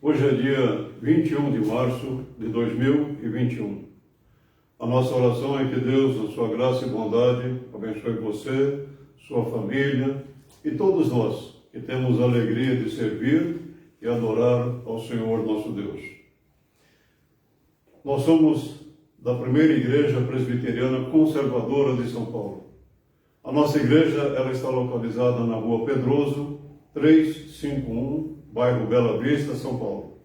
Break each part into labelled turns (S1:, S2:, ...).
S1: Hoje é dia 21 de março de 2021. A nossa oração é que Deus, na sua graça e bondade, abençoe você, sua família e todos nós que temos a alegria de servir e adorar ao Senhor nosso Deus. Nós somos da primeira igreja presbiteriana conservadora de São Paulo. A nossa igreja ela está localizada na Rua Pedroso, 351, bairro Bela Vista, São Paulo.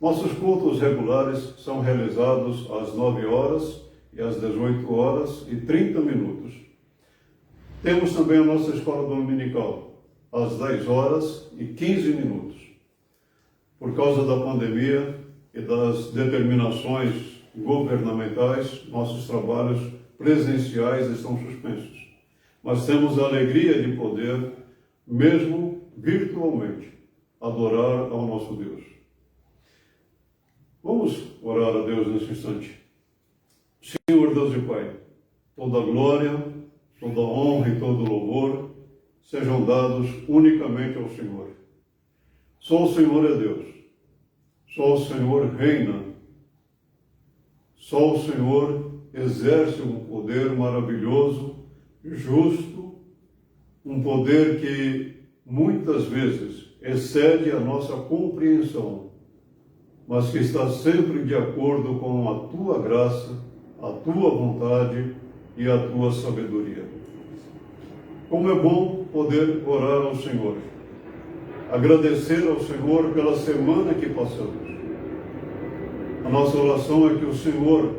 S1: Nossos cultos regulares são realizados às 9 horas e às 18 horas e 30 minutos. Temos também a nossa escola dominical, às 10 horas e 15 minutos. Por causa da pandemia e das determinações governamentais, nossos trabalhos presenciais estão suspensos. Mas temos a alegria de poder, mesmo virtualmente, adorar ao nosso Deus. Vamos orar a Deus nesse instante. Senhor Deus e Pai, toda glória, toda honra e todo louvor sejam dados unicamente ao Senhor. Só o Senhor é Deus. Só o Senhor reina. Só o Senhor exerce um poder maravilhoso, justo, um poder que muitas vezes excede a nossa compreensão, mas que está sempre de acordo com a Tua graça, a Tua vontade e a Tua sabedoria. Como é bom poder orar ao Senhor, agradecer ao Senhor pela semana que passamos. A nossa oração é que o Senhor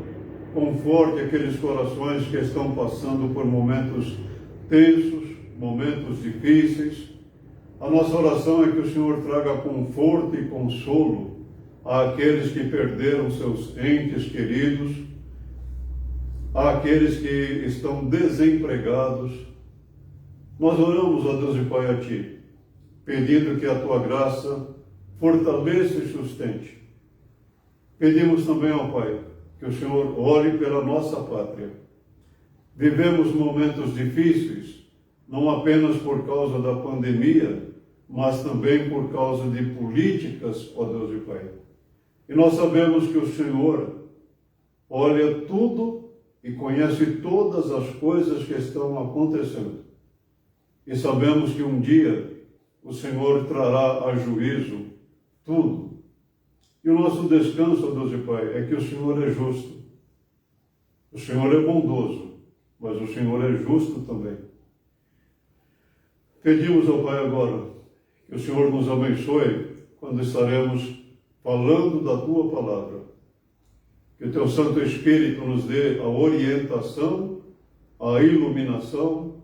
S1: conforte aqueles corações que estão passando por momentos tensos, momentos difíceis. A nossa oração é que o Senhor traga conforto e consolo àqueles que perderam seus entes queridos, àqueles que estão desempregados. Nós oramos, ó Deus e Pai, a Ti, pedindo que a Tua graça fortaleça e sustente. Pedimos também, ó Pai, que o Senhor ore pela nossa pátria. Vivemos momentos difíceis, não apenas por causa da pandemia, mas também por causa de políticas, ó Deus e Pai. E nós sabemos que o Senhor olha tudo e conhece todas as coisas que estão acontecendo. E sabemos que um dia o Senhor trará a juízo tudo. E o nosso descanso, ó Deus e Pai, é que o Senhor é justo. O Senhor é bondoso, mas o Senhor é justo também. Pedimos ao Pai agora que o Senhor nos abençoe quando estaremos falando da Tua palavra. Que o Teu Santo Espírito nos dê a orientação, a iluminação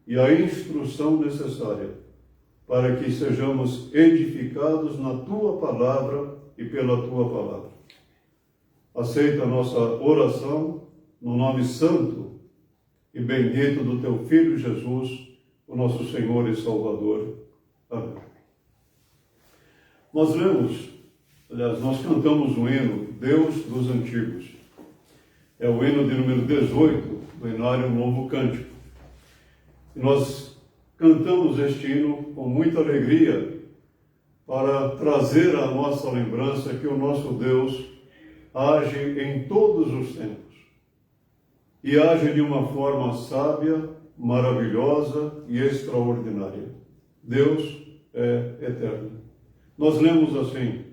S1: e a instrução necessária para que sejamos edificados na Tua palavra e pela Tua palavra. Aceita a nossa oração no nome santo e bendito do Teu Filho Jesus, o nosso Senhor e Salvador. Amém. Nós cantamos o hino Deus dos Antigos. É o hino de número 18 do Inário Novo Cântico. E nós cantamos este hino com muita alegria para trazer à nossa lembrança que o nosso Deus age em todos os tempos. E age de uma forma sábia, maravilhosa e extraordinária. Deus é eterno. Nós lemos assim: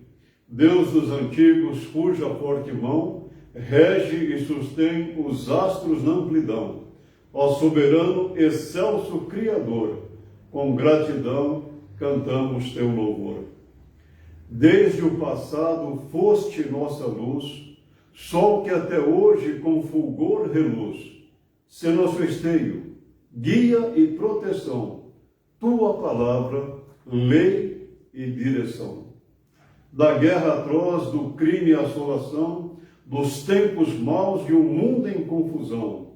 S1: Deus dos antigos, cuja forte mão rege e sustém os astros na amplidão. Ó soberano, excelso Criador, com gratidão cantamos Teu louvor. Desde o passado foste nossa luz, sol que até hoje com fulgor reluz. Se nosso esteio, guia e proteção, Tua palavra, lei e direção. Da guerra atroz, do crime e assolação, dos tempos maus de um mundo em confusão,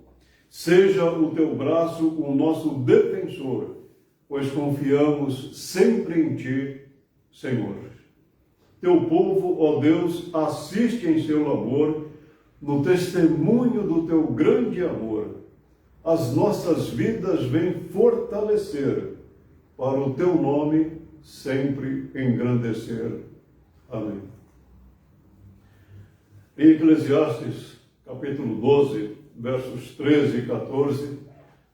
S1: seja o Teu braço o nosso defensor, pois confiamos sempre em Ti, Senhor. Teu povo, ó Deus, assiste em seu labor, no testemunho do Teu grande amor. As nossas vidas vêm fortalecer, para o Teu nome sempre engrandecer. Amém. Em Eclesiastes, capítulo 12, versos 13 e 14,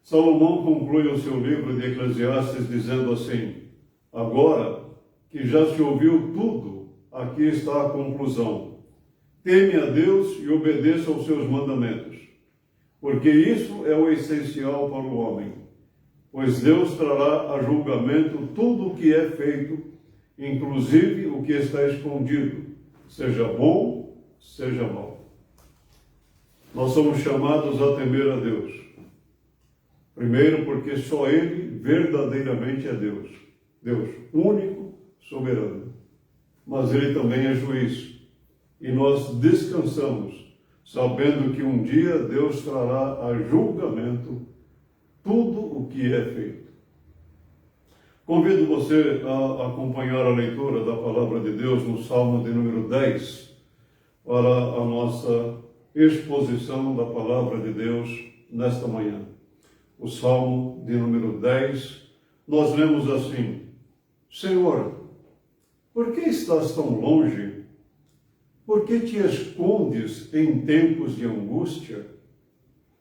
S1: Salomão conclui o seu livro de Eclesiastes dizendo assim: agora que já se ouviu tudo, aqui está a conclusão. Teme a Deus e obedeça aos seus mandamentos, porque isso é o essencial para o homem, pois Deus trará a julgamento tudo o que é feito, inclusive o que está escondido, seja bom, seja mau. Nós somos chamados a temer a Deus. Primeiro, porque só Ele verdadeiramente é Deus. Deus único, soberano. Mas Ele também é juiz. E nós descansamos, sabendo que um dia Deus trará a julgamento tudo o que é feito. Convido você a acompanhar a leitura da palavra de Deus no Salmo de número 10, para a nossa exposição da palavra de Deus nesta manhã. O Salmo de número 10, nós lemos assim: Senhor, por que estás tão longe? Por que te escondes em tempos de angústia?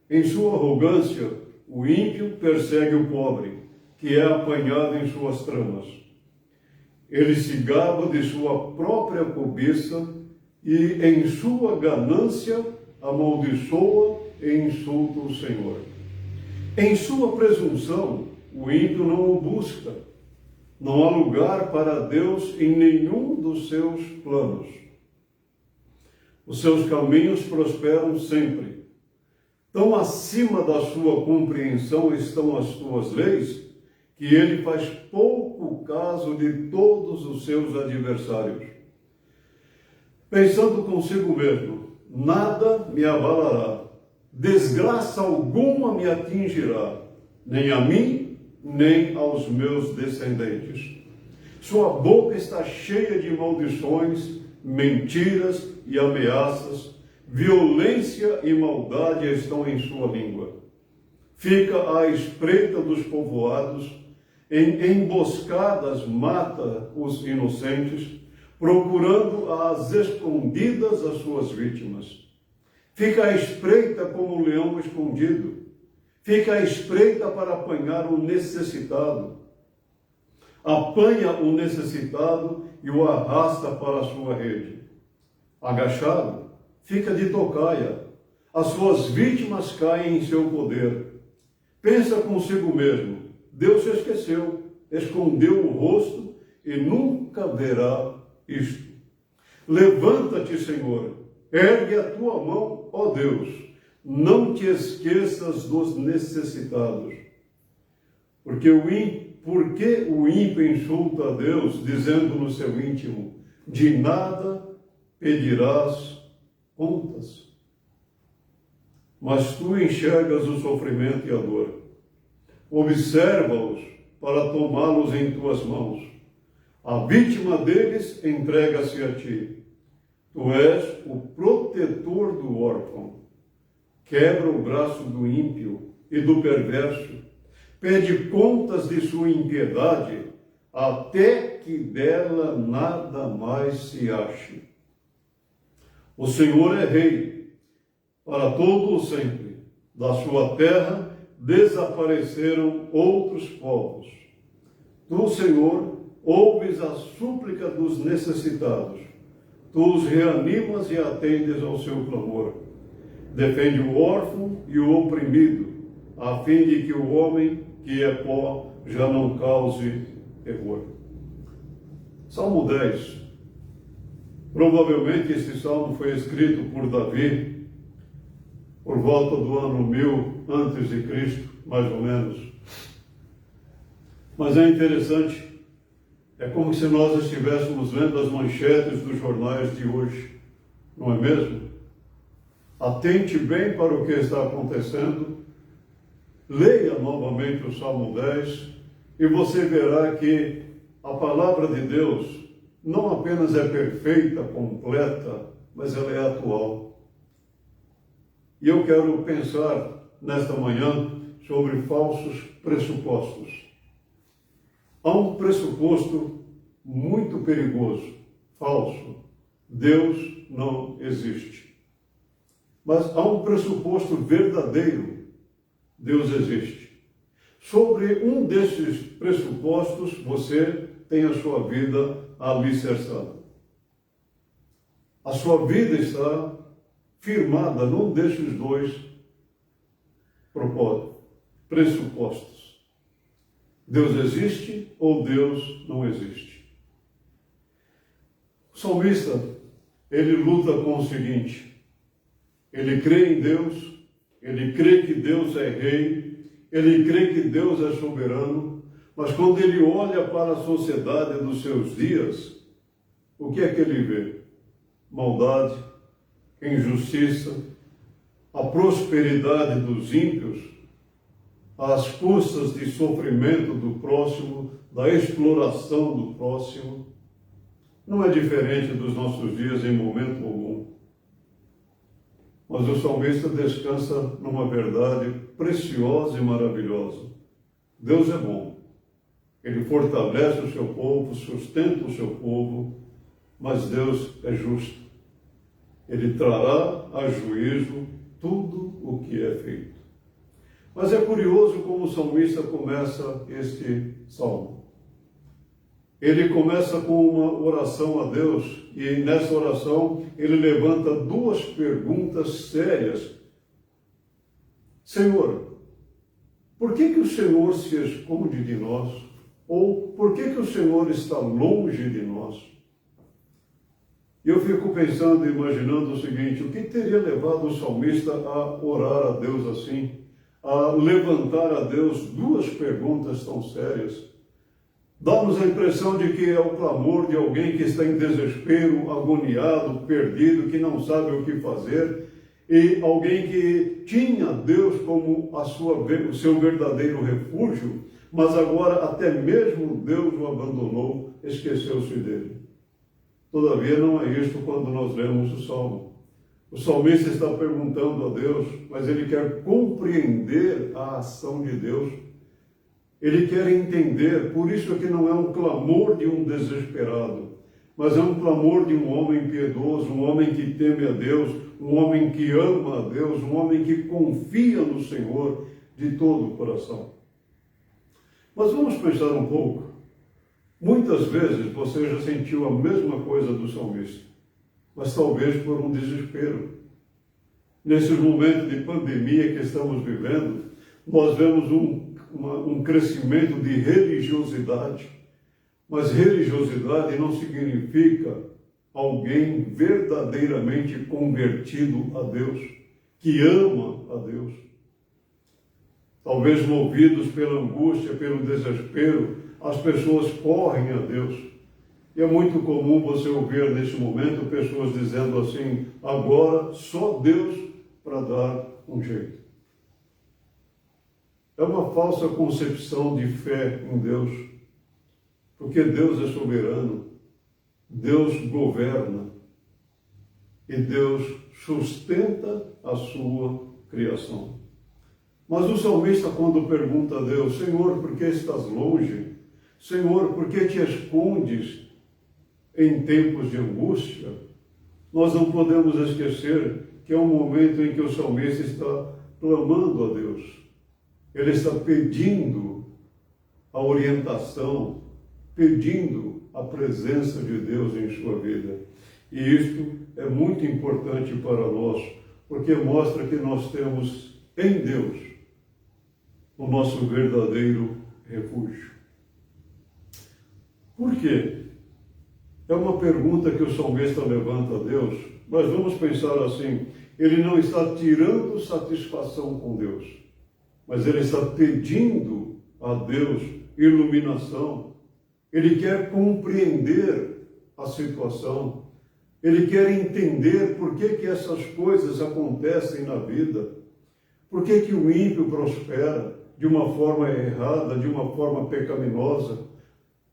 S1: Em sua arrogância, o ímpio persegue o pobre, que é apanhado em suas tramas. Ele se gaba de sua própria cobiça e, em sua ganância, amaldiçoa e insulta o Senhor. Em sua presunção, o ímpio não o busca. Não há lugar para Deus em nenhum dos seus planos. Os seus caminhos prosperam sempre. Tão acima da sua compreensão estão as suas leis, que ele faz pouco caso de todos os seus adversários. Pensando consigo mesmo, nada me abalará, desgraça alguma me atingirá, nem a mim, nem aos meus descendentes. Sua boca está cheia de maldições, mentiras e ameaças, violência e maldade estão em sua língua. Fica à espreita dos povoados, em emboscadas mata os inocentes, procurando às escondidas as suas vítimas. Fica à espreita como um leão escondido. Fica à espreita para apanhar o necessitado. Apanha o necessitado e o arrasta para a sua rede. Agachado, fica de tocaia. As suas vítimas caem em seu poder. Pensa consigo mesmo: Deus se esqueceu, escondeu o rosto e nunca verá isto. Levanta-te, Senhor, ergue a tua mão, ó Deus, não te esqueças dos necessitados. Porque o ímpio insulta a Deus, dizendo no seu íntimo: de nada pedirás contas. Mas tu enxergas o sofrimento e a dor. Observa-os para tomá-los em tuas mãos. A vítima deles entrega-se a ti. Tu és o protetor do órfão. Quebra o braço do ímpio e do perverso. Pede contas de sua impiedade, até que dela nada mais se ache. O Senhor é rei, para todo o sempre. Da sua terra desapareceram outros povos. Tu, Senhor, ouves a súplica dos necessitados. Tu os reanimas e atendes ao seu clamor. Defende o órfão e o oprimido, a fim de que o homem que é pó já não cause terror. Salmo 10. Provavelmente esse salmo foi escrito por Davi por volta do ano 1000 antes de Cristo, mais ou menos. Mas é interessante, é como se nós estivéssemos vendo as manchetes dos jornais de hoje, não é mesmo? Atente bem para o que está acontecendo, leia novamente o Salmo 10 e você verá que a palavra de Deus não apenas é perfeita, completa, mas ela é atual. E eu quero pensar nesta manhã sobre falsos pressupostos. Há um pressuposto muito perigoso, falso. Deus não existe. Mas há um pressuposto verdadeiro. Deus existe. Sobre um desses pressupostos, você tem a sua vida alicerçada. A sua vida está firmada num desses dois pressupostos. Deus existe ou Deus não existe. O salmista, ele luta com o seguinte: ele crê em Deus, ele crê que Deus é rei, ele crê que Deus é soberano, mas quando ele olha para a sociedade dos seus dias, o que é que ele vê? Maldade, injustiça, a prosperidade dos ímpios, às custas de sofrimento do próximo, da exploração do próximo. Não é diferente dos nossos dias em momento algum. Mas o salmista descansa numa verdade preciosa e maravilhosa. Deus é bom. Ele fortalece o seu povo, sustenta o seu povo, mas Deus é justo. Ele trará a juízo tudo o que é feito. Mas é curioso como o salmista começa este salmo. Ele começa com uma oração a Deus, e nessa oração ele levanta duas perguntas sérias. Senhor, por que o Senhor se esconde de nós? Ou por que o Senhor está longe de nós? Eu fico pensando e imaginando o seguinte: o que teria levado o salmista a orar a Deus assim? A levantar a Deus duas perguntas tão sérias? Dá-nos a impressão de que é o clamor de alguém que está em desespero, agoniado, perdido, que não sabe o que fazer, e alguém que tinha Deus como o seu verdadeiro refúgio, mas agora até mesmo Deus o abandonou, esqueceu-se dele. Todavia não é isto quando nós lemos o Salmo. O salmista está perguntando a Deus, mas ele quer compreender a ação de Deus. Ele quer entender, por isso é que não é um clamor de um desesperado, mas é um clamor de um homem piedoso, um homem que teme a Deus, um homem que ama a Deus, um homem que confia no Senhor de todo o coração. Mas vamos pensar um pouco. Muitas vezes você já sentiu a mesma coisa do salmista, mas talvez por um desespero. Nesses momentos de pandemia que estamos vivendo, nós vemos um crescimento de religiosidade, mas religiosidade não significa alguém verdadeiramente convertido a Deus, que ama a Deus. Talvez movidos pela angústia, pelo desespero, as pessoas correm a Deus. E é muito comum você ouvir nesse momento pessoas dizendo assim: agora só Deus para dar um jeito. É uma falsa concepção de fé em Deus, porque Deus é soberano, Deus governa e Deus sustenta a sua criação. Mas o salmista, quando pergunta a Deus: Senhor, por que estás longe? Senhor, por que te escondes em tempos de angústia? Nós não podemos esquecer que é um momento em que o salmista está clamando a Deus. Ele está pedindo a orientação, pedindo a presença de Deus em sua vida. E isto é muito importante para nós, porque mostra que nós temos em Deus o nosso verdadeiro refúgio. Por quê? É uma pergunta que o salmista levanta a Deus, mas vamos pensar assim: ele não está tirando satisfação com Deus, mas ele está pedindo a Deus iluminação. Ele quer compreender a situação, ele quer entender por que essas coisas acontecem na vida, por que o ímpio prospera de uma forma errada, de uma forma pecaminosa.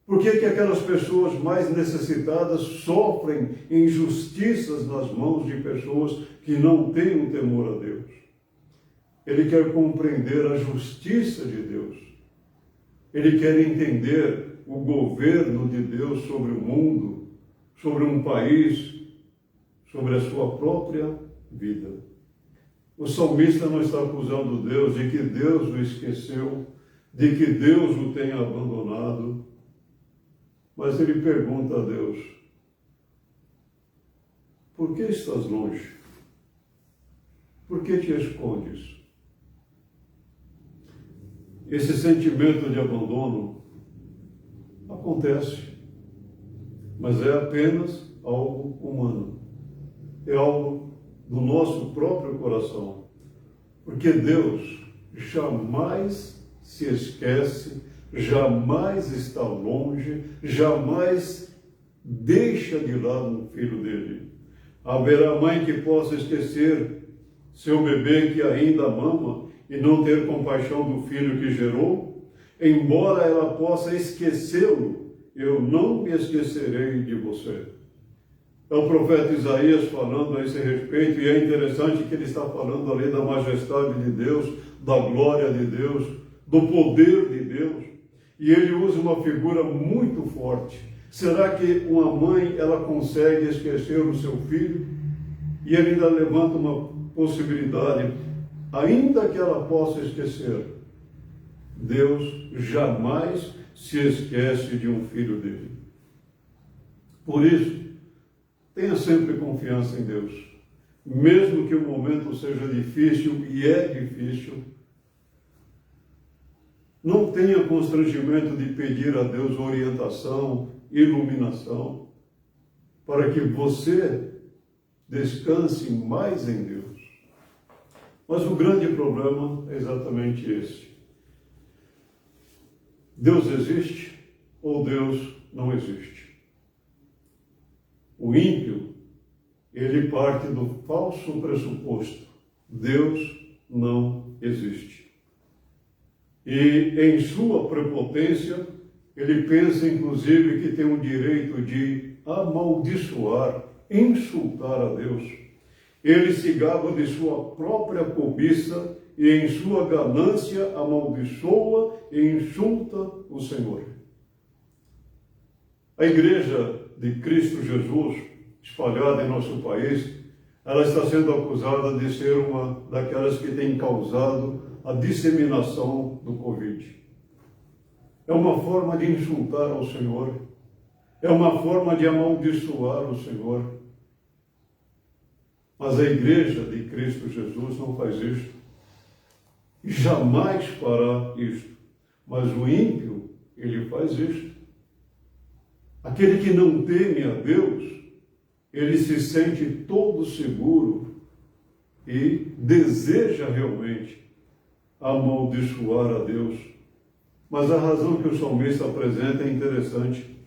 S1: Por que aquelas pessoas mais necessitadas sofrem injustiças nas mãos de pessoas que não têm um temor a Deus? Ele quer compreender a justiça de Deus. Ele quer entender o governo de Deus sobre o mundo, sobre um país, sobre a sua própria vida. O salmista não está acusando Deus de que Deus o esqueceu, de que Deus o tenha abandonado, mas ele pergunta a Deus: por que estás longe? Por que te escondes? Esse sentimento de abandono acontece, mas é apenas algo humano. É algo do nosso próprio coração. Porque Deus jamais se esquece, jamais está longe, jamais deixa de lado um filho dele. Haverá mãe que possa esquecer seu bebê que ainda mama e não ter compaixão do filho que gerou? Embora ela possa esquecê-lo, eu não me esquecerei de você. É o profeta Isaías falando a esse respeito, e é interessante que ele está falando ali da majestade de Deus, da glória de Deus, do poder de Deus, e ele usa uma figura muito forte. Será que uma mãe, ela consegue esquecer o seu filho? E ele ainda levanta uma possibilidade, ainda que ela possa esquecer, Deus jamais se esquece de um filho dele. Por isso, tenha sempre confiança em Deus. Mesmo que o momento seja difícil, e é difícil, não tenha constrangimento de pedir a Deus orientação, iluminação, para que você descanse mais em Deus. Mas o grande problema é exatamente esse. Deus existe ou Deus não existe? O ímpio, ele parte do falso pressuposto: Deus não existe. E em sua prepotência, ele pensa inclusive que tem o direito de amaldiçoar, insultar a Deus. Ele se gaba de sua própria cobiça e em sua ganância amaldiçoa e insulta o Senhor. A igreja de Cristo Jesus, espalhada em nosso país, ela está sendo acusada de ser uma daquelas que tem causado a disseminação do Covid. É uma forma de insultar ao Senhor, é uma forma de amaldiçoar o Senhor. Mas a igreja de Cristo Jesus não faz isto, e jamais fará isto. Mas o ímpio, ele faz isto. Aquele que não teme a Deus, ele se sente todo seguro e deseja realmente amaldiçoar a Deus. Mas a razão que o salmista apresenta é interessante.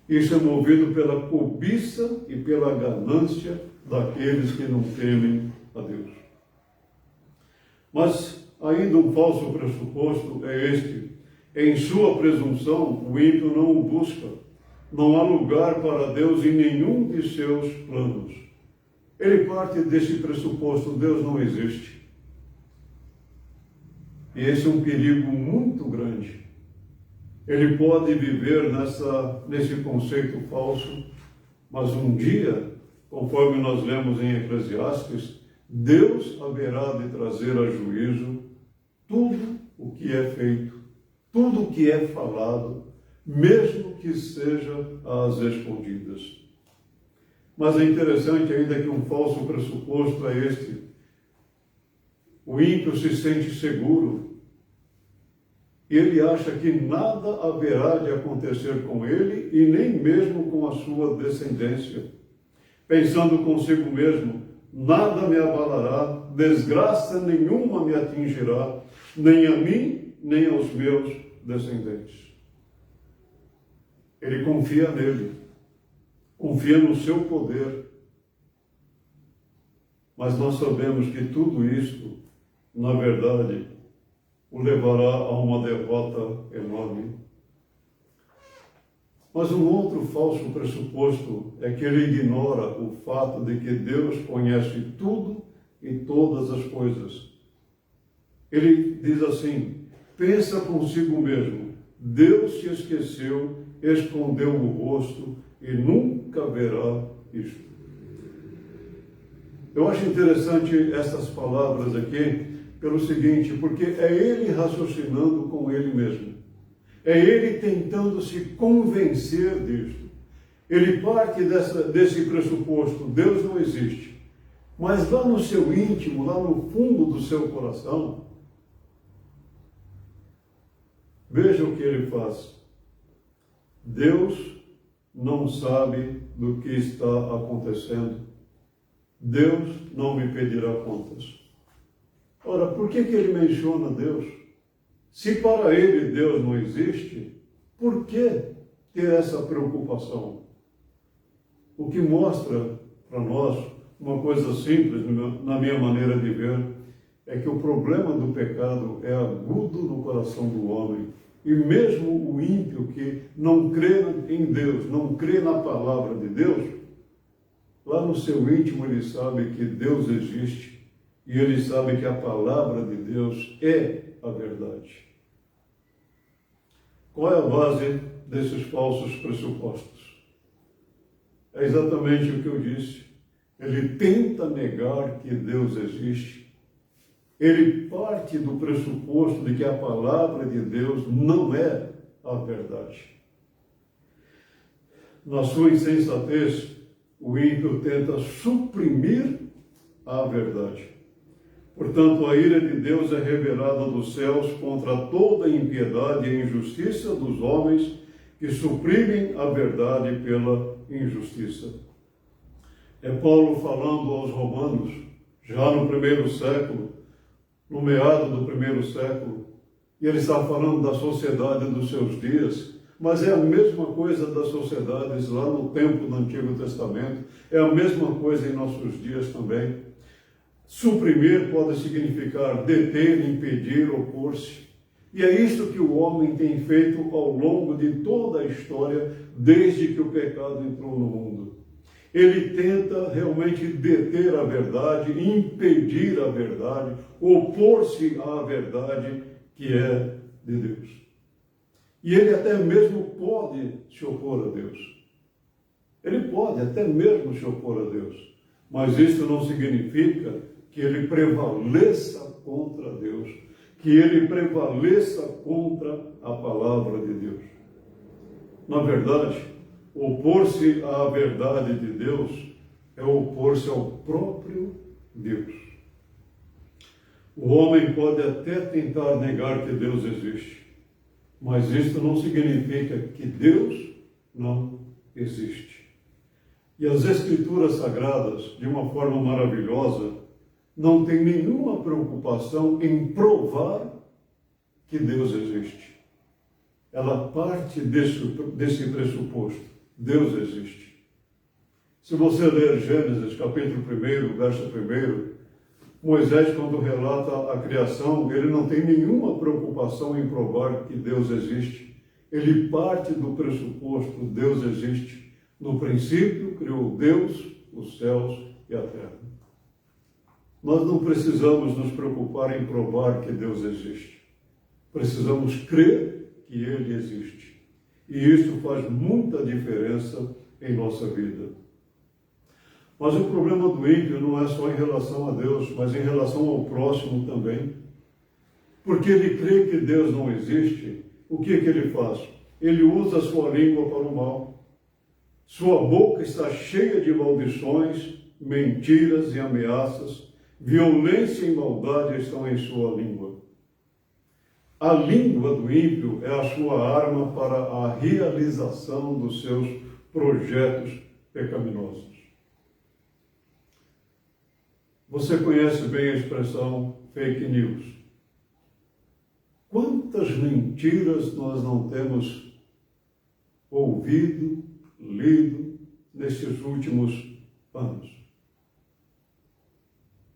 S1: Isso é movido pela cobiça e pela ganância daqueles que não temem a Deus. Mas ainda um falso pressuposto é este: em sua presunção, o ímpio não o busca. Não há lugar para Deus em nenhum de seus planos. Ele parte desse pressuposto: Deus não existe. E esse é um perigo muito grande. Ele pode viver nesse conceito falso, mas um dia, conforme nós lemos em Eclesiastes, Deus haverá de trazer a juízo tudo o que é feito, tudo o que é falado, mesmo que seja às escondidas. Mas é interessante ainda que um falso pressuposto é este: o ímpio se sente seguro. Ele acha que nada haverá de acontecer com ele e nem mesmo com a sua descendência. Pensando consigo mesmo: nada me abalará, desgraça nenhuma me atingirá, nem a mim, nem aos meus descendentes. Ele confia nele, confia no seu poder. Mas nós sabemos que tudo isto, na verdade, o levará a uma derrota enorme. Mas um outro falso pressuposto é que ele ignora o fato de que Deus conhece tudo e todas as coisas. Ele diz assim: pensa consigo mesmo, Deus se esqueceu, escondeu o rosto e nunca nunca verá isto. Eu acho interessante essas palavras aqui, pelo seguinte, porque é ele raciocinando com ele mesmo. É ele tentando se convencer disto. Ele parte desse pressuposto, Deus não existe. Mas lá no seu íntimo, lá no fundo do seu coração, veja o que ele faz. Deus não sabe do que está acontecendo. Deus não me pedirá contas. Ora, por que ele menciona Deus? Se para ele Deus não existe, por que ter essa preocupação? O que mostra para nós uma coisa simples, na minha maneira de ver, é que o problema do pecado é agudo no coração do homem. E mesmo o ímpio que não crê em Deus, não crê na palavra de Deus, lá no seu íntimo ele sabe que Deus existe e ele sabe que a palavra de Deus é a verdade. Qual é a base desses falsos pressupostos? É exatamente o que eu disse. Ele tenta negar que Deus existe. Ele parte do pressuposto de que a palavra de Deus não é a verdade. Na sua insensatez, o ímpio tenta suprimir a verdade. Portanto, a ira de Deus é revelada dos céus contra toda a impiedade e injustiça dos homens que suprimem a verdade pela injustiça. É Paulo falando aos romanos, já no primeiro século, no meado do primeiro século, e ele está falando da sociedade dos seus dias, mas é a mesma coisa das sociedades lá no tempo do Antigo Testamento, é a mesma coisa em nossos dias também. Suprimir pode significar deter, impedir, opor-se. E é isso que o homem tem feito ao longo de toda a história, desde que o pecado entrou no mundo. Ele tenta realmente deter a verdade, impedir a verdade, opor-se à verdade que é de Deus. E ele até mesmo pode se opor a Deus. Ele pode até mesmo se opor a Deus. Mas isso não significa que ele prevaleça contra Deus, que ele prevaleça contra a palavra de Deus. Na verdade, opor-se à verdade de Deus é opor-se ao próprio Deus. O homem pode até tentar negar que Deus existe, mas isso não significa que Deus não existe. E as Escrituras Sagradas, de uma forma maravilhosa, não tem nenhuma preocupação em provar que Deus existe. Ela parte desse pressuposto. Deus existe. Se você ler Gênesis, capítulo 1, verso 1, Moisés, quando relata a criação, ele não tem nenhuma preocupação em provar que Deus existe. Ele parte do pressuposto, Deus existe. No princípio, criou Deus os céus e a terra. Nós não precisamos nos preocupar em provar que Deus existe. Precisamos crer que Ele existe. E isso faz muita diferença em nossa vida. Mas o problema do ímpio não é só em relação a Deus, mas em relação ao próximo também. Porque ele crê que Deus não existe, o que ele faz? Ele usa a sua língua para o mal. Sua boca está cheia de maldições, mentiras e ameaças. Violência e maldade estão em sua língua. A língua do ímpio é a sua arma para a realização dos seus projetos pecaminosos. Você conhece bem a expressão fake news. Quantas mentiras nós não temos ouvido, lido nesses últimos anos?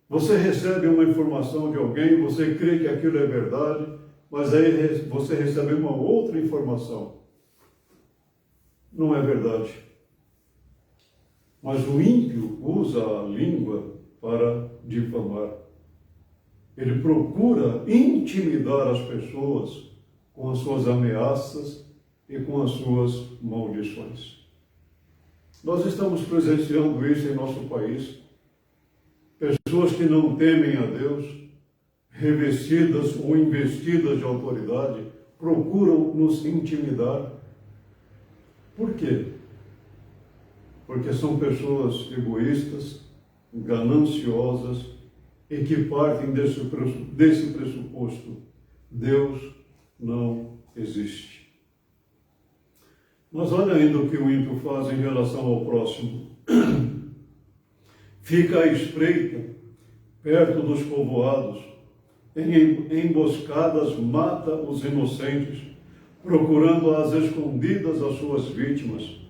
S1: Você recebe uma informação de alguém, você crê que aquilo é verdade, mas aí você recebe uma outra informação. Não é verdade. Mas o ímpio usa a língua para difamar. Ele procura intimidar as pessoas com as suas ameaças e com as suas maldições. Nós estamos presenciando isso em nosso país. Pessoas que não temem a Deus, revestidas ou investidas de autoridade, procuram nos intimidar. Por quê? Porque são pessoas egoístas, gananciosas e que partem desse pressuposto: Deus não existe. Mas olha ainda o que o ímpio faz em relação ao próximo. Fica à espreita, perto dos povoados, em emboscadas mata os inocentes, procurando às escondidas as suas vítimas.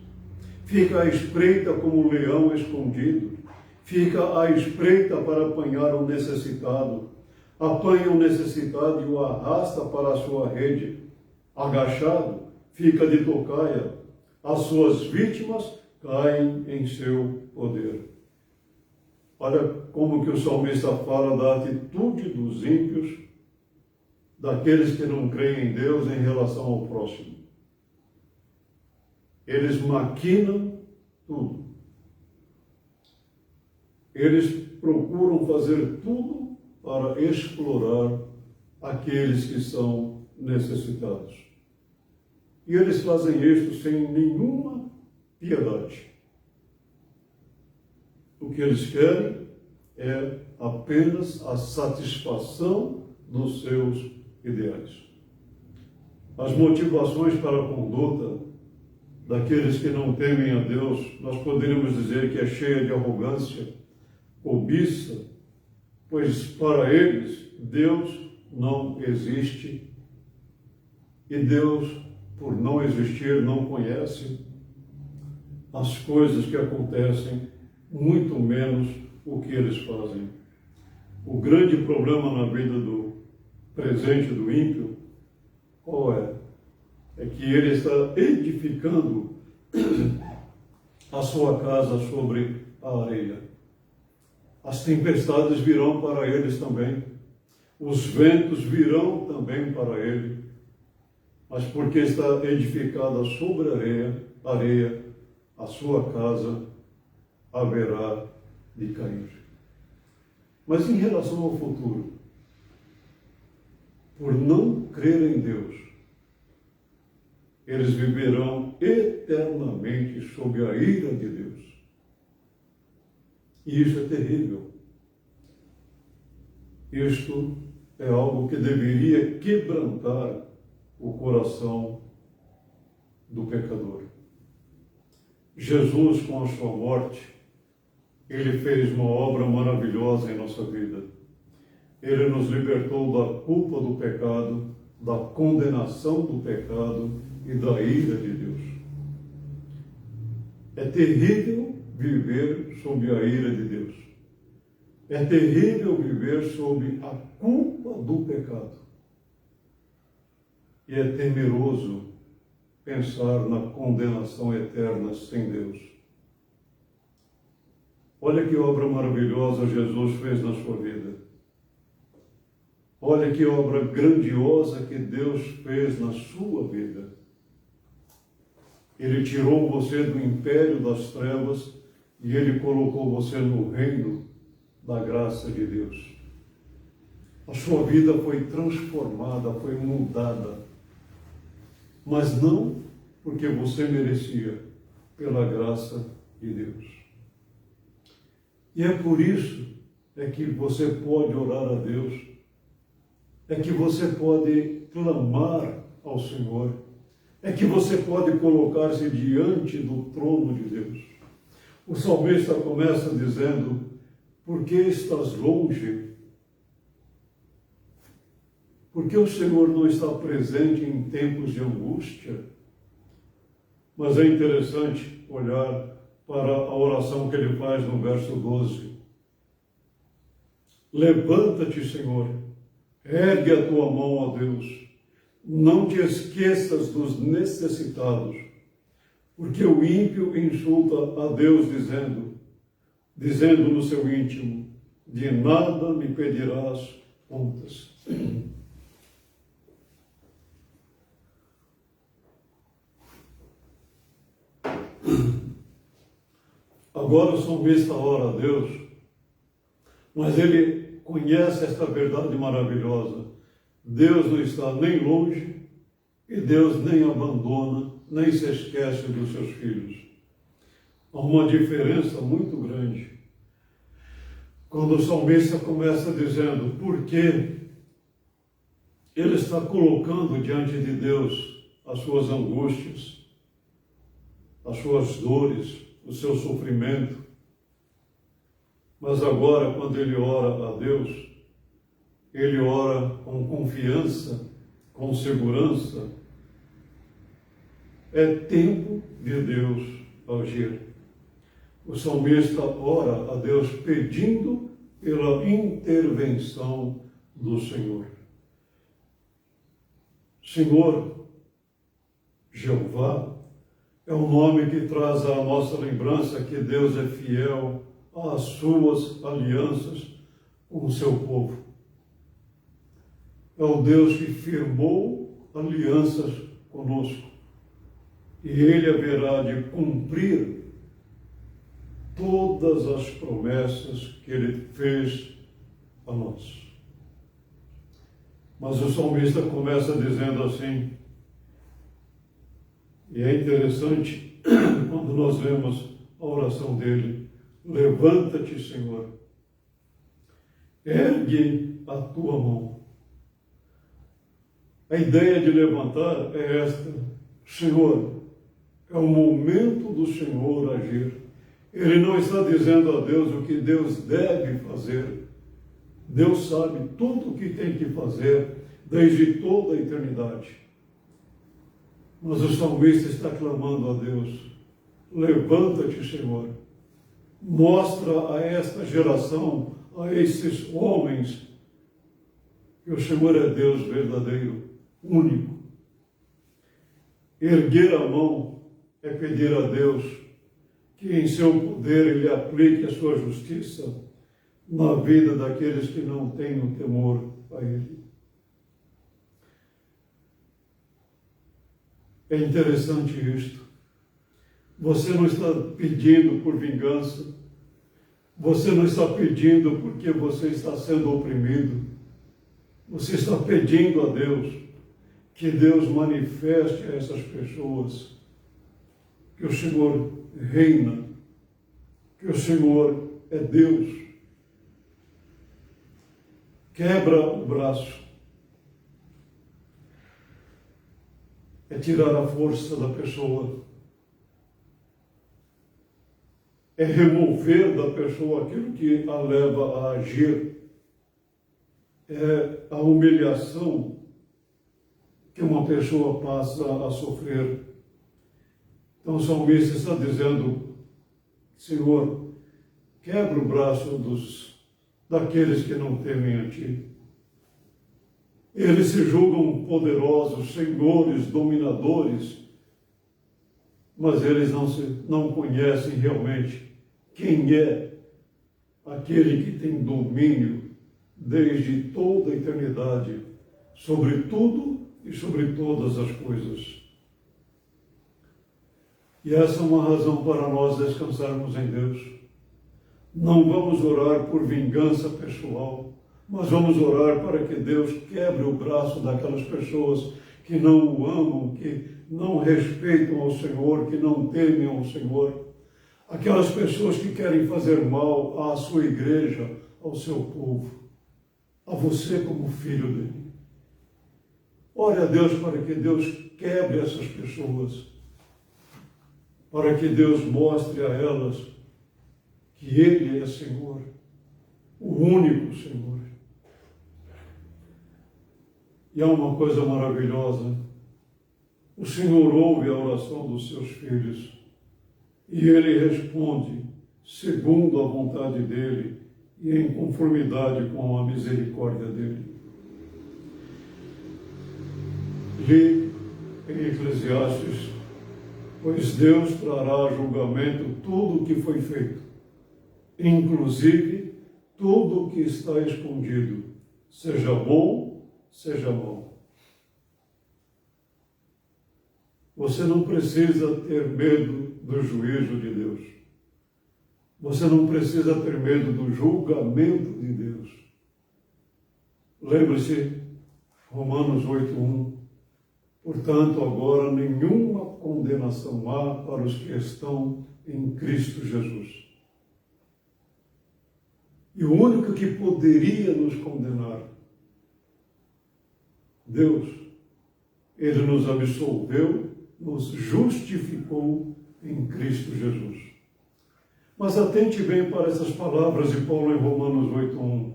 S1: Fica à espreita como um leão escondido, fica à espreita para apanhar o necessitado, apanha o necessitado e o arrasta para a sua rede. Agachado, fica de tocaia, as suas vítimas caem em seu poder. Olha como que o salmista fala da atitude dos ímpios, daqueles que não creem em Deus em relação ao próximo. Eles maquinam tudo. Eles procuram fazer tudo para explorar aqueles que são necessitados. E eles fazem isto sem nenhuma piedade. O que eles querem é apenas a satisfação dos seus ideais. As motivações para a conduta daqueles que não temem a Deus, nós poderíamos dizer que é cheia de arrogância, cobiça, pois para eles Deus não existe e Deus, por não existir, não conhece as coisas que acontecem, muito menos o que eles fazem. O grande problema na vida do presente do ímpio, qual é? É que ele está edificando a sua casa sobre a areia. As tempestades virão para eles também. Os ventos virão também para ele. Mas porque está edificada sobre a areia, a sua casa haverá de cair. Mas em relação ao futuro, por não crer em Deus, eles viverão eternamente sob a ira de Deus. E isso é terrível. Isto é algo que deveria quebrantar o coração do pecador. Jesus, com a sua morte, ele fez uma obra maravilhosa em nossa vida. Ele nos libertou da culpa do pecado, da condenação do pecado e da ira de Deus. É terrível viver sob a ira de Deus. É terrível viver sob a culpa do pecado. E é temeroso pensar na condenação eterna sem Deus. Olha que obra maravilhosa Jesus fez na sua vida. Olha que obra grandiosa que Deus fez na sua vida. Ele tirou você do império das trevas e Ele colocou você no reino da graça de Deus. A sua vida foi transformada, foi mudada. Mas não porque você merecia, pela graça de Deus. E é por isso que você pode orar a Deus, é que você pode clamar ao Senhor, é que você pode colocar-se diante do trono de Deus. O salmista começa dizendo: por que estás longe? Porque o Senhor não está presente em tempos de angústia? Mas é interessante olhar para a oração que ele faz no verso 12. Levanta-te, Senhor, ergue a tua mão a Deus, não te esqueças dos necessitados, porque o ímpio insulta a Deus dizendo no seu íntimo: de nada me pedirás contas. Agora o salmista ora a Deus, mas ele conhece esta verdade maravilhosa. Deus não está nem longe e Deus nem abandona, nem se esquece dos seus filhos. Há uma diferença muito grande. Quando o salmista começa dizendo por que ele está colocando diante de Deus as suas angústias, as suas dores, o seu sofrimento. Mas agora, quando ele ora a Deus, ele ora com confiança, com segurança. É tempo de Deus agir. O salmista ora a Deus pedindo pela intervenção do Senhor. Senhor, Jeová, é um nome que traz à nossa lembrança que Deus é fiel às suas alianças com o seu povo. É o Deus que firmou alianças conosco. E Ele haverá de cumprir todas as promessas que Ele fez a nós. Mas o salmista começa dizendo assim, e é interessante quando nós lemos a oração dele, levanta-te, Senhor, ergue a tua mão. A ideia de levantar é esta, Senhor, é o momento do Senhor agir. Ele não está dizendo a Deus o que Deus deve fazer. Deus sabe tudo o que tem que fazer desde toda a eternidade. Mas o salmista está clamando a Deus, levanta-te, Senhor. Mostra a esta geração, a esses homens, que o Senhor é Deus verdadeiro, único. Erguer a mão é pedir a Deus que em seu poder Ele aplique a sua justiça na vida daqueles que não têm o temor a Ele. É interessante isto. Você não está pedindo por vingança. Você não está pedindo porque você está sendo oprimido. Você está pedindo a Deus que Deus manifeste a essas pessoas que o Senhor reina, que o Senhor é Deus. Quebra o braço. É tirar a força da pessoa. É remover da pessoa aquilo que a leva a agir. É a humilhação que uma pessoa passa a sofrer. Então o salmista está dizendo, Senhor, quebra o braço daqueles que não temem a Ti. Eles se julgam poderosos, senhores, dominadores, mas eles não conhecem realmente quem é aquele que tem domínio desde toda a eternidade sobre tudo e sobre todas as coisas. E essa é uma razão para nós descansarmos em Deus. Não vamos orar por vingança pessoal, mas vamos orar para que Deus quebre o braço daquelas pessoas que não o amam, que não respeitam ao Senhor, que não temem ao Senhor. Aquelas pessoas que querem fazer mal à sua igreja, ao seu povo, a você como filho dele. Ore a Deus para que Deus quebre essas pessoas, para que Deus mostre a elas que Ele é Senhor, o único Senhor. E há uma coisa maravilhosa, o Senhor ouve a oração dos seus filhos e Ele responde segundo a vontade dEle e em conformidade com a misericórdia dEle. Li em Eclesiastes, pois Deus trará a julgamento tudo o que foi feito, inclusive tudo o que está escondido, seja bom, seja mau. Você não precisa ter medo do juízo de Deus. Você não precisa ter medo do julgamento de Deus. Lembre-se, Romanos 8:1. Portanto, agora nenhuma condenação há para os que estão em Cristo Jesus. E o único que poderia nos condenar, Deus, Ele nos absolveu, nos justificou em Cristo Jesus. Mas atente bem para essas palavras de Paulo em Romanos 8:1.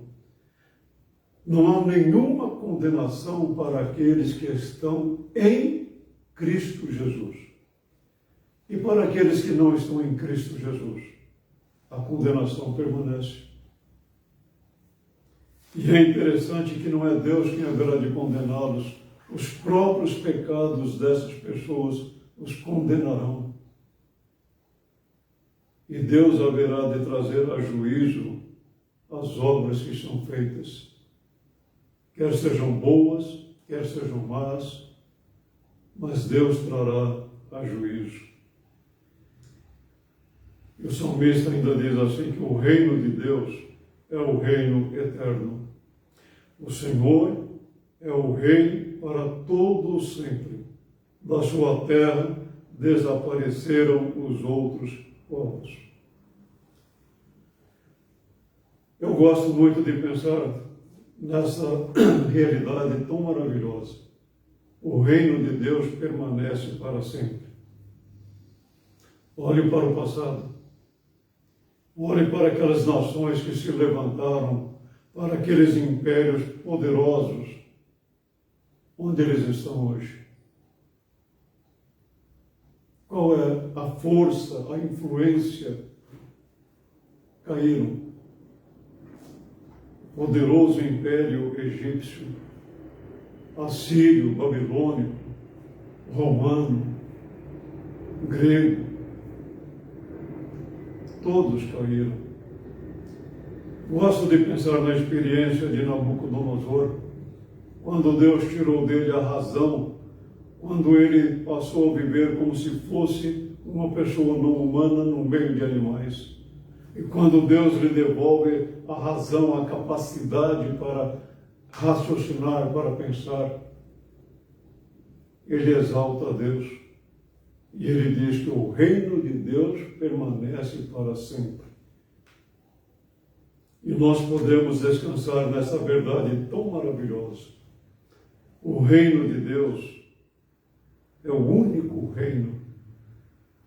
S1: Não há nenhuma condenação para aqueles que estão em Cristo Jesus. E para aqueles que não estão em Cristo Jesus, a condenação permanece. E é interessante que não é Deus quem haverá de condená-los. Os próprios pecados dessas pessoas os condenarão. E Deus haverá de trazer a juízo as obras que são feitas. Quer sejam boas, quer sejam más, mas Deus trará a juízo. E o salmista ainda diz assim que o reino de Deus é o reino eterno. O Senhor é o rei para todo o sempre. Da sua terra desapareceram os outros povos. Eu gosto muito de pensar nessa realidade tão maravilhosa. O reino de Deus permanece para sempre. Olhe para o passado. Olhe para aquelas nações que se levantaram, para aqueles impérios poderosos, onde eles estão hoje. Qual é a força, a influência? Caíram. O poderoso império egípcio, assírio, babilônico, romano, grego, todos caíram. Gosto de pensar na experiência de Nabucodonosor, quando Deus tirou dele a razão, quando ele passou a viver como se fosse uma pessoa não humana no meio de animais. E quando Deus lhe devolve a razão, a capacidade para raciocinar, para pensar, ele exalta a Deus. E ele diz que o reino de Deus permanece para sempre. E nós podemos descansar nessa verdade tão maravilhosa. O reino de Deus é o único reino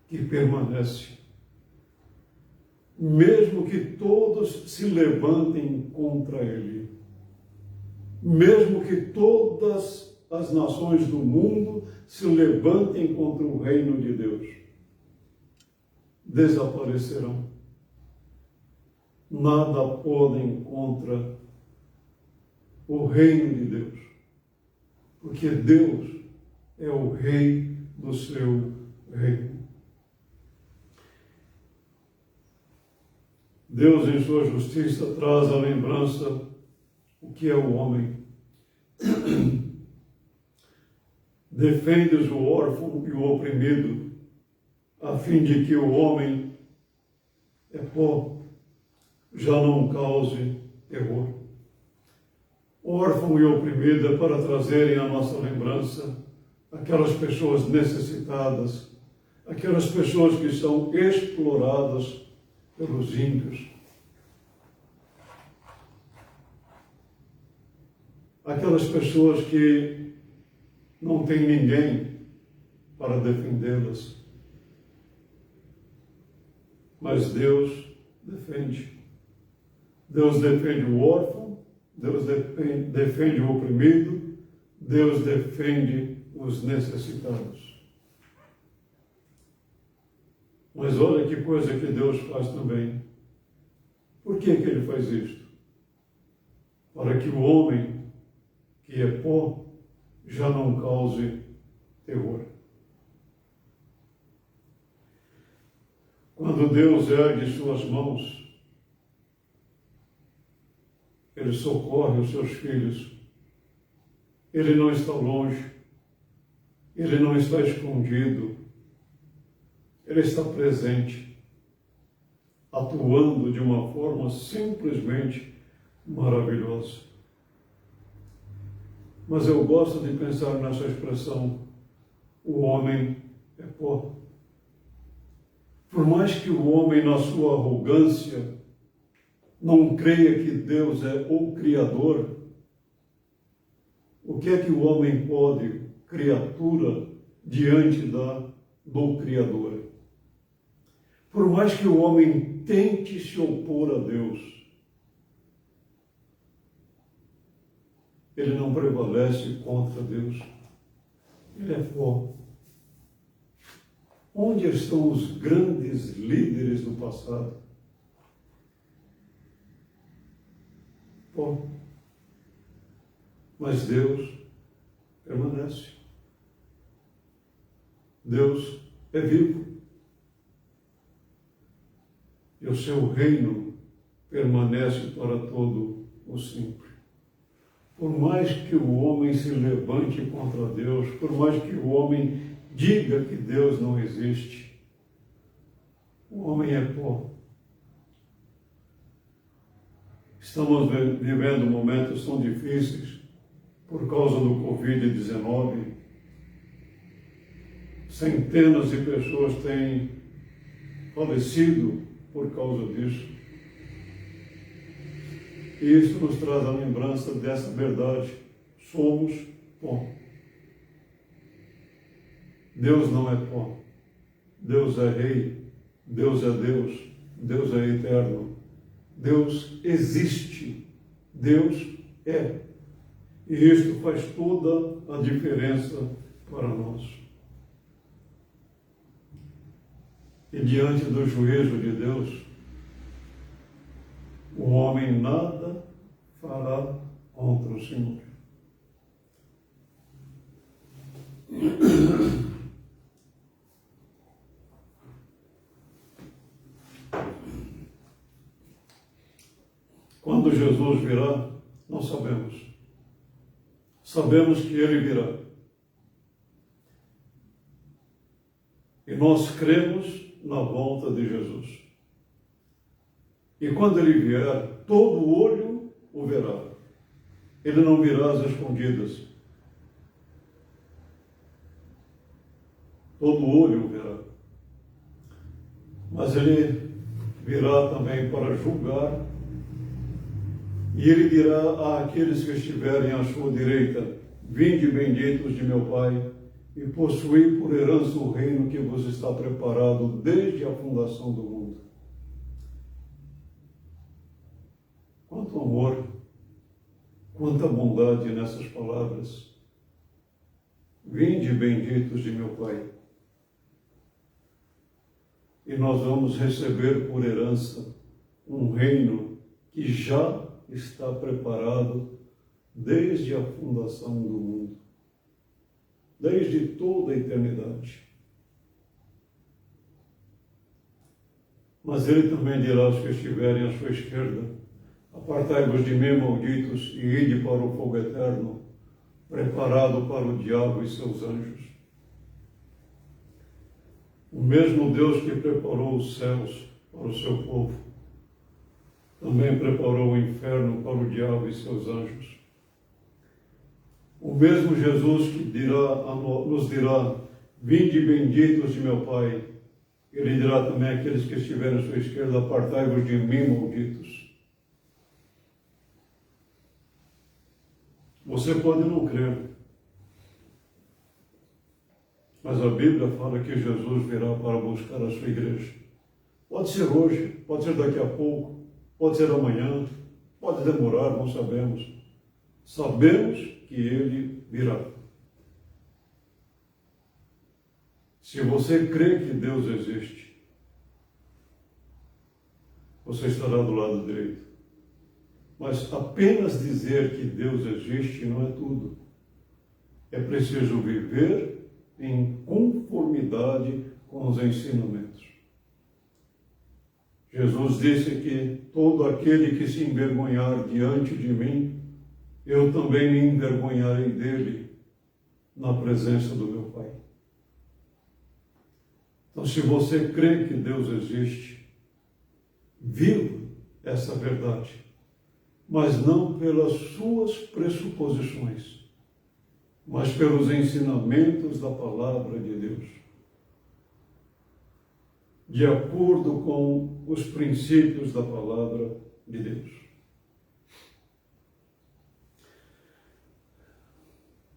S1: que permanece. Mesmo que todos se levantem contra ele, mesmo que todas as nações do mundo se levantem contra o reino de Deus, desaparecerão. Nada podem contra o reino de Deus, porque Deus é o rei do seu reino. Deus, em sua justiça, traz à lembrança o que é o homem. Defendes o órfão e o oprimido, a fim de que o homem é pó, já não cause terror. Órfão e oprimido é para trazerem à nossa lembrança aquelas pessoas necessitadas, aquelas pessoas que são exploradas pelos ímpios, aquelas pessoas que não têm ninguém para defendê-las, mas Deus defende. Deus defende o órfão, Deus defende o oprimido, Deus defende os necessitados. Mas olha que coisa que Deus faz também. Por que Ele faz isto? Para que o homem, que é pó, já não cause terror. Quando Deus ergue suas mãos, Ele socorre os seus filhos. Ele não está longe. Ele não está escondido. Ele está presente. atuando de uma forma simplesmente maravilhosa. Mas eu gosto de pensar nessa expressão, o homem é pó. Por mais que o homem, na sua arrogância, não creia que Deus é o Criador, o que é que o homem pode, criatura, diante do Criador? Por mais que o homem tente se opor a Deus, ele não prevalece contra Deus. Ele é pó. Onde estão os grandes líderes do passado? Pó. Mas Deus permanece. Deus é vivo. E o seu reino permanece para todo o sempre. Por mais que o homem se levante contra Deus, por mais que o homem diga que Deus não existe, o homem é pó. Estamos vivendo momentos tão difíceis por causa do Covid-19. Centenas de pessoas têm falecido por causa disso. E isso nos traz a lembrança dessa verdade. Somos pó. Deus não é pó. Deus é rei. Deus é Deus. Deus é eterno. Deus existe. Deus é. E isto faz toda a diferença para nós. E diante do juízo de Deus, o homem nada fará contra o Senhor. Quando Jesus virá, não sabemos. Sabemos que Ele virá. E nós cremos na volta de Jesus. E quando Ele vier, todo olho o verá. Ele não virá às escondidas. Todo olho o verá. Mas Ele virá também para julgar. E Ele dirá àqueles que estiverem à sua direita: vinde benditos de meu Pai, e possuí por herança o reino que vos está preparado desde a fundação do mundo. Quanto amor, quanta bondade nessas palavras. Vinde benditos de meu Pai. E nós vamos receber por herança um reino que já está preparado desde a fundação do mundo, desde toda a eternidade. Mas Ele também dirá aos que estiverem à sua esquerda: apartai-vos de mim, malditos, e ide para o fogo eterno, preparado para o diabo e seus anjos. O mesmo Deus que preparou os céus para o seu povo, também preparou o inferno para o diabo e seus anjos. O mesmo Jesus que nos dirá: vinde benditos de meu Pai, Ele dirá também àqueles que estiverem à sua esquerda: apartai-vos de mim, malditos. Você pode não crer, mas a Bíblia fala que Jesus virá para buscar a sua igreja. Pode ser hoje, pode ser daqui a pouco, pode ser amanhã, pode demorar, não sabemos. Sabemos que Ele virá. Se você crê que Deus existe, você estará do lado direito. Mas apenas dizer que Deus existe não é tudo. É preciso viver em conformidade com os ensinamentos. Jesus disse que todo aquele que se envergonhar diante de mim, eu também me envergonharei dele na presença do meu Pai. Então, se você crê que Deus existe, viva essa verdade, mas não pelas suas pressuposições, mas pelos ensinamentos da palavra de Deus, de acordo com os princípios da palavra de Deus.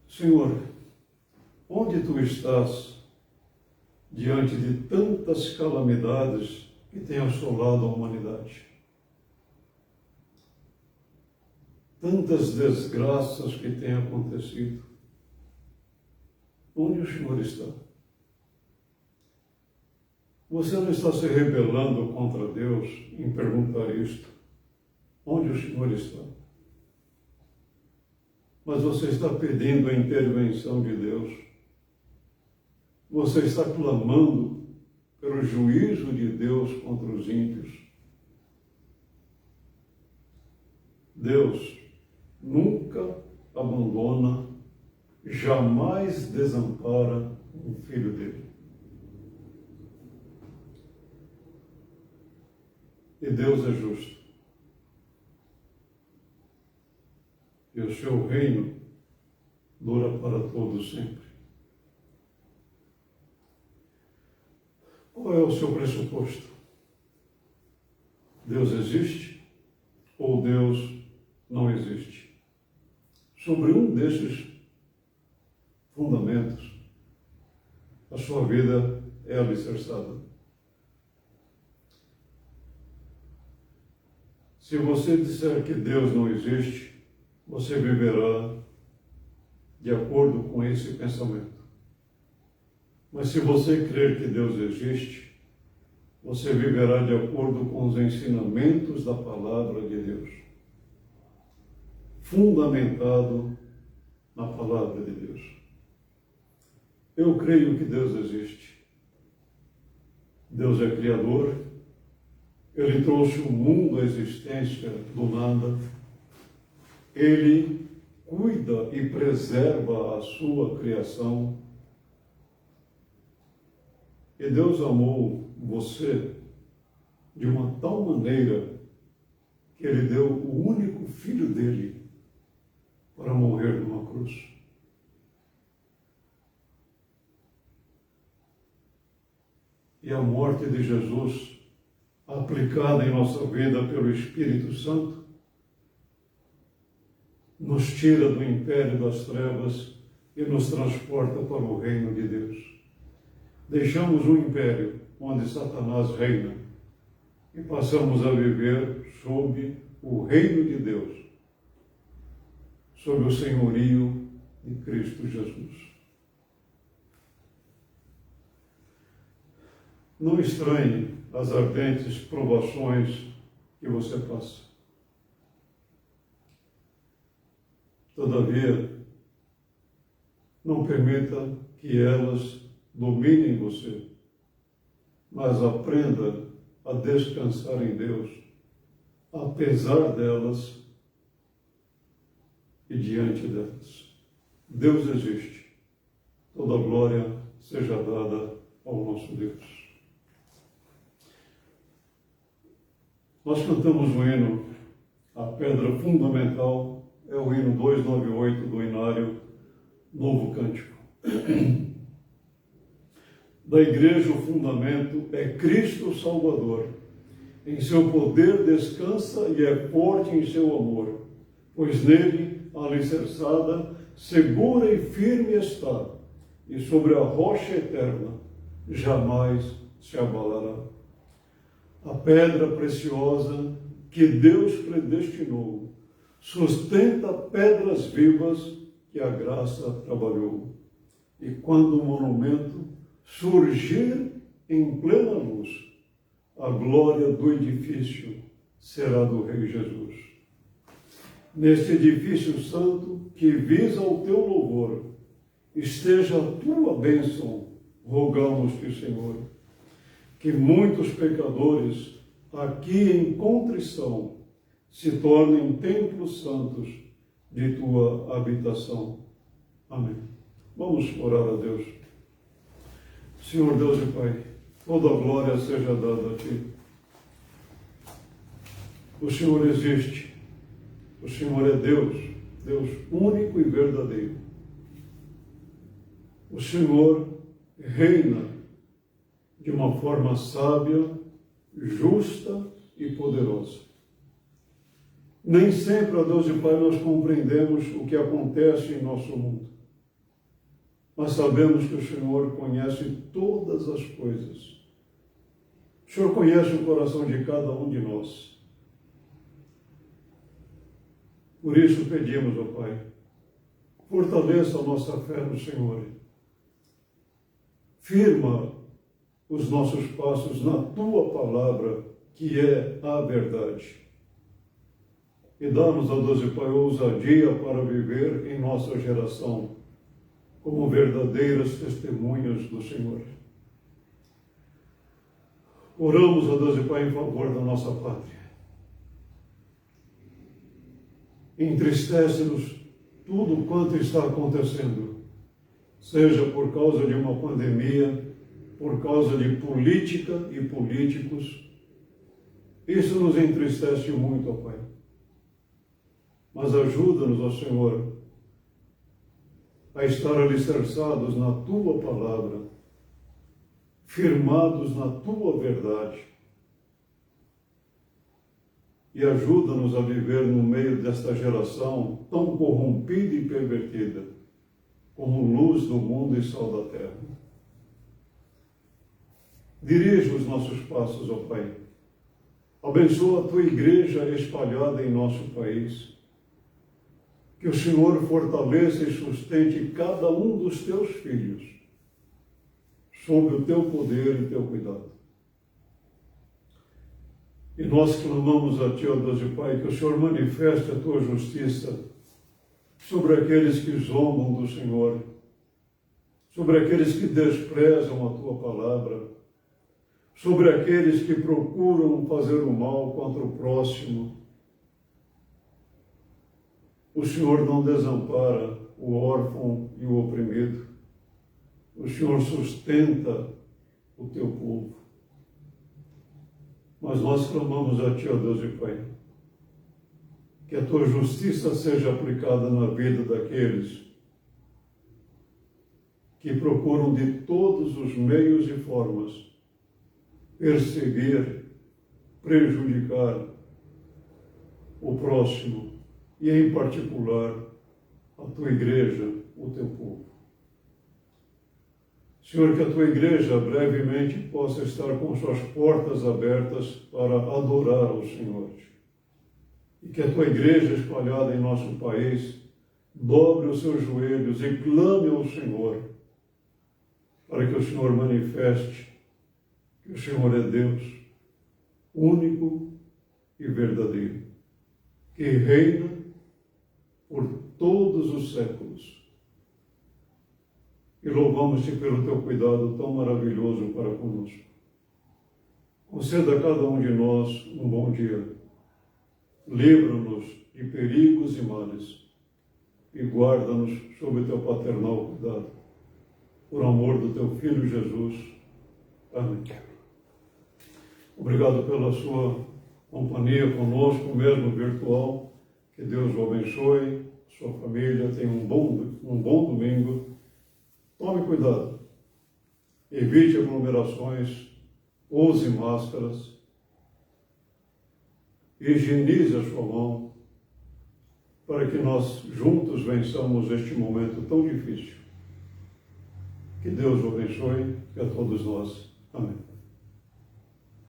S1: Senhor, onde Tu estás diante de tantas calamidades que têm assolado a humanidade? Tantas desgraças que têm acontecido. Onde o Senhor está? Você não está se rebelando contra Deus em perguntar isto? Onde o Senhor está? Mas você está pedindo a intervenção de Deus. Você está clamando pelo juízo de Deus contra os ímpios. Deus nunca abandona, jamais desampara um filho dele. E Deus é justo. E o seu reino dura para todos sempre. Qual é o seu pressuposto? Deus existe ou Deus não existe? Sobre um desses fundamentos, a sua vida é alicerçada. Se você disser que Deus não existe, você viverá de acordo com esse pensamento. Mas se você crer que Deus existe, você viverá de acordo com os ensinamentos da palavra de Deus, fundamentado na palavra de Deus. Eu creio que Deus existe. Deus é Criador. Ele trouxe o mundo à existência do nada. Ele cuida e preserva a sua criação. E Deus amou você de uma tal maneira que Ele deu o único filho dele para morrer numa cruz. E a morte de Jesus, aplicada em nossa vida pelo Espírito Santo, nos tira do império das trevas e nos transporta para o reino de Deus. Deixamos um império onde Satanás reina e passamos a viver sob o reino de Deus, sob o senhorio de Cristo Jesus. Não estranhe as ardentes provações que você passa. Todavia, não permita que elas dominem você, mas aprenda a descansar em Deus, apesar delas e diante delas. Deus existe. Toda glória seja dada ao nosso Deus. Nós cantamos o hino, a pedra fundamental é o hino 298 do Inário, Novo Cântico. Da igreja o fundamento é Cristo Salvador. Em seu poder descansa e é forte em seu amor, pois nele, alicerçada, segura e firme está, e sobre a rocha eterna jamais se abalará. A pedra preciosa que Deus predestinou sustenta pedras vivas que a graça trabalhou. E quando o monumento surgir em plena luz, a glória do edifício será do Rei Jesus. Neste edifício santo que visa o teu louvor, esteja a tua bênção, rogamos-te, Senhor, que muitos pecadores aqui em contrição se tornem templos santos de tua habitação. Amém. Vamos orar a Deus. Senhor Deus e Pai, toda a glória seja dada a Ti. O Senhor existe. O Senhor é Deus, Deus único e verdadeiro. O Senhor reina de uma forma sábia, justa e poderosa. Nem sempre, ó Deus e Pai, nós compreendemos o que acontece em nosso mundo. Mas sabemos que o Senhor conhece todas as coisas. O Senhor conhece o coração de cada um de nós. Por isso pedimos, ó Pai, fortaleça a nossa fé no Senhor. Firma os nossos passos na Tua palavra, que é a verdade. E dá-nos, ó Deus e Pai, ousadia para viver em nossa geração como verdadeiras testemunhas do Senhor. Oramos, ó Deus e Pai, em favor da nossa pátria. Entristece-nos tudo quanto está acontecendo, seja por causa de uma pandemia, por causa de política e políticos. Isso nos entristece muito, ó Pai. Mas ajuda-nos, ó Senhor, a estar alicerçados na Tua palavra, firmados na Tua verdade. E ajuda-nos a viver no meio desta geração tão corrompida e pervertida, como luz do mundo e sal da terra. Dirige os nossos passos, ó Pai. Abençoa a Tua igreja espalhada em nosso país. Que o Senhor fortaleça e sustente cada um dos Teus filhos, sob o Teu poder e Teu cuidado. E nós clamamos a Ti, ó Deus e Pai, que o Senhor manifeste a Tua justiça sobre aqueles que zombam do Senhor, sobre aqueles que desprezam a Tua palavra, sobre aqueles que procuram fazer o mal contra o próximo. O Senhor não desampara o órfão e o oprimido. O Senhor sustenta o Teu povo. Mas nós clamamos a Ti, ó Deus e Pai, que a Tua justiça seja aplicada na vida daqueles que procuram de todos os meios e formas perseguir, prejudicar o próximo e, em particular, a Tua igreja, o Teu povo. Senhor, que a Tua igreja brevemente possa estar com suas portas abertas para adorar ao Senhor. E que a Tua igreja espalhada em nosso país dobre os seus joelhos e clame ao Senhor, para que o Senhor manifeste que o Senhor é Deus, único e verdadeiro, que reina por todos os séculos. E louvamos-Te pelo Teu cuidado tão maravilhoso para conosco. Conceda a cada um de nós um bom dia. Livra-nos de perigos e males e guarda-nos sob o Teu paternal cuidado. Por amor do Teu Filho Jesus. Amém. Obrigado pela sua companhia conosco, mesmo virtual. Que Deus o abençoe, sua família. Tenha um bom domingo. Tome cuidado. Evite aglomerações. Use máscaras. Higienize a sua mão, para que nós juntos vençamos este momento tão difícil. Que Deus o abençoe e a todos nós. Amém.